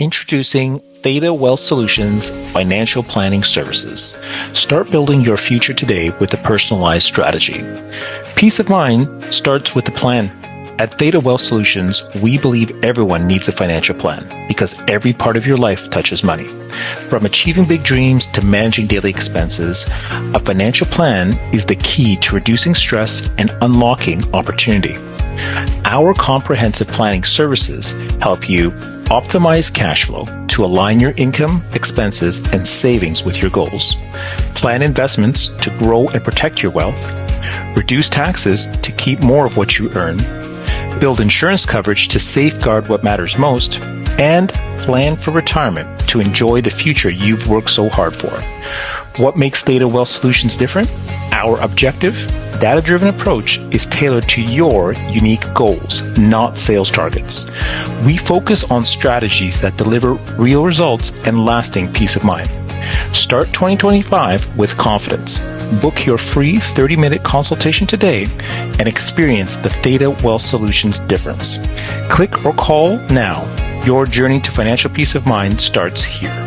Introducing Theta Wealth Solutions Financial Planning Services. Start building your future today with a personalized strategy. Peace of mind starts with a plan. At Theta Wealth Solutions, we believe everyone needs a financial plan because every part of your life touches money. From achieving big dreams to managing daily expenses, a financial plan is the key to reducing stress and unlocking opportunity. Our comprehensive planning services help you optimize cash flow to align your income, expenses, and savings with your goals. Plan investments to grow and protect your wealth. Reduce taxes to keep more of what you earn. Build insurance coverage to safeguard what matters most. And plan for retirement to enjoy the future you've worked so hard for. What makes Theta Wealth Solutions different? Our objective, data-driven approach is tailored to your unique goals, not sales targets. We focus on strategies that deliver real results and lasting peace of mind. Start 2025 with confidence. Book your free 30-minute consultation today and experience the Theta Wealth Solutions difference. Click or call now. Your journey to financial peace of mind starts here.